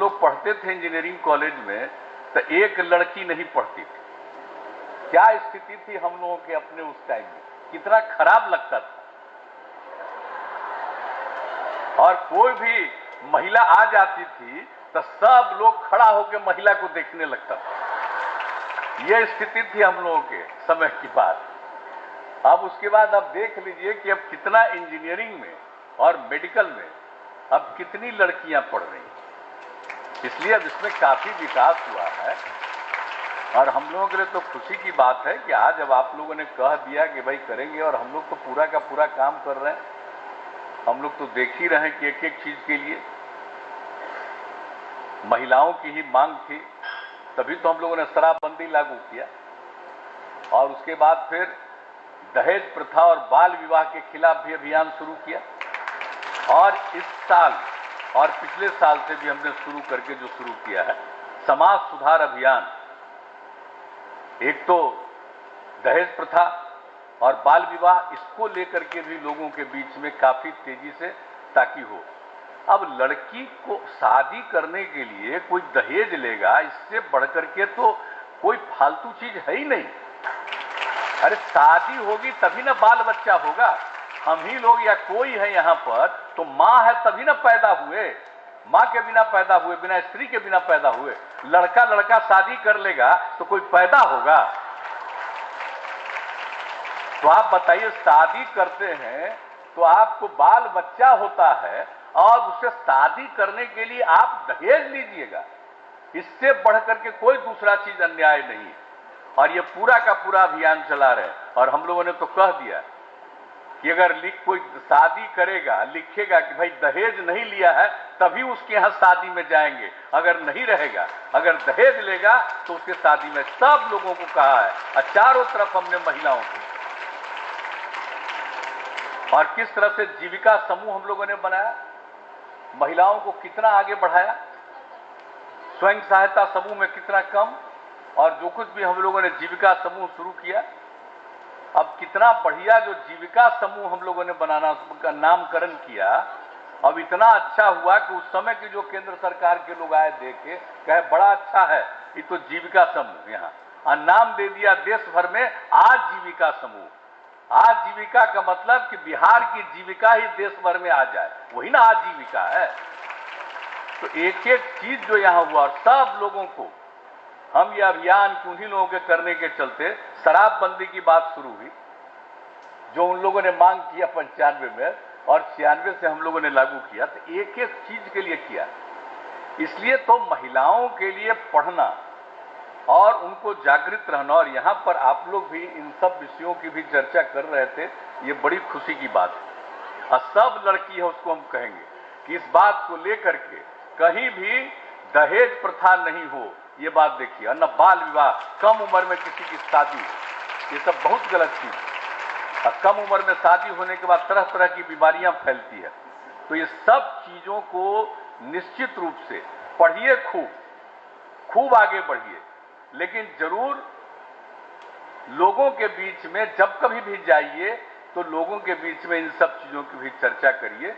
लोग पढ़ते थे इंजीनियरिंग कॉलेज में तो एक लड़की नहीं पढ़ती थी। क्या स्थिति थी हम लोगों के अपने उस टाइम में, कितना खराब लगता था। और कोई भी महिला आ जाती थी तो सब लोग खड़ा होकर महिला को देखने लगता था। यह स्थिति थी हम लोगों के समय की बात। अब उसके बाद आप देख लीजिए कि अब कितना इंजीनियरिंग में और मेडिकल में अब कितनी लड़कियां पढ़ रही हैं। इसलिए अब इसमें काफी विकास हुआ है और हम लोगों के लिए तो खुशी की बात है कि आज अब आप लोगों ने कह दिया कि भाई करेंगे, और हम लोग तो पूरा का पूरा काम कर रहे हैं। हम लोग तो देख ही रहे हैं कि एक एक चीज के लिए महिलाओं की ही मांग थी, तभी तो हम लोगों ने शराबबंदी लागू किया और उसके बाद फिर दहेज प्रथा और बाल विवाह के खिलाफ भी अभियान शुरू किया। और इस साल और पिछले साल से भी हमने शुरू करके जो शुरू किया है समाज सुधार अभियान। एक तो दहेज प्रथा और बाल विवाह, इसको लेकर के भी लोगों के बीच में काफी तेजी से ताकि हो। अब लड़की को शादी करने के लिए कोई दहेज लेगा, इससे बढ़कर के तो कोई फालतू चीज है ही नहीं। अरे शादी होगी तभी ना बाल बच्चा होगा। हम ही लोग या कोई है यहां पर तो मां है तभी ना पैदा हुए। मां के बिना पैदा हुए, बिना स्त्री के बिना पैदा हुए। लड़का लड़का शादी कर लेगा तो कोई पैदा होगा? तो आप बताइए, शादी करते हैं तो आपको बाल बच्चा होता है और उससे शादी करने के लिए आप दहेज लीजिएगा। इससे बढ़कर के कोई दूसरा चीज अन्याय नहीं। और ये पूरा का पूरा अभियान चला रहे हैं। और हम लोगों ने तो कह दिया कि अगर कोई शादी करेगा, लिखेगा कि भाई दहेज नहीं लिया है तभी उसके यहां शादी में जाएंगे, अगर नहीं रहेगा, अगर दहेज लेगा तो उसके शादी में। सब लोगों को कहा है और चारों तरफ हमने महिलाओं को। और किस तरह से जीविका समूह हम लोगों ने बनाया, महिलाओं को कितना आगे बढ़ाया, स्वयं सहायता समूह में कितना कम, और जो कुछ भी हम लोगों ने जीविका समूह शुरू किया, अब कितना बढ़िया जो जीविका समूह हम लोगों ने बनाना का नामकरण किया। अब इतना अच्छा हुआ कि उस समय की जो केंद्र सरकार के लोग आए देख के कहे बड़ा अच्छा है ये तो जीविका समूह, यहाँ और नाम दे दिया देश भर में आजीविका समूह। आजीविका का मतलब कि बिहार की जीविका ही देश भर में आ जाए, वही ना आजीविका है। तो एक एक चीज जो यहाँ हुआ, और सब लोगों को हम ये अभियान उन्हीं लोगों के करने के चलते शराबबंदी की बात शुरू हुई, जो उन लोगों ने मांग किया 95 में और 96 से हम लोगों ने लागू किया। तो एक एक चीज के लिए किया। इसलिए तो महिलाओं के लिए पढ़ना और उनको जागृत रहना, और यहां पर आप लोग भी इन सब विषयों की भी चर्चा कर रहे थे, ये बड़ी खुशी की बात है। और सब लड़की है उसको हम कहेंगे कि इस बात को लेकर के कहीं भी दहेज प्रथा नहीं हो, ये बात देखिए। और न बाल विवाह, कम उम्र में किसी की शादी हो, ये सब बहुत गलत चीज है। और कम उम्र में शादी होने के बाद तरह तरह की बीमारियां फैलती है। तो ये सब चीजों को निश्चित रूप से पढ़िए, खूब आगे बढ़िए, लेकिन जरूर लोगों के बीच में जब कभी भी जाइए तो लोगों के बीच में इन सब चीजों की भी चर्चा करिए।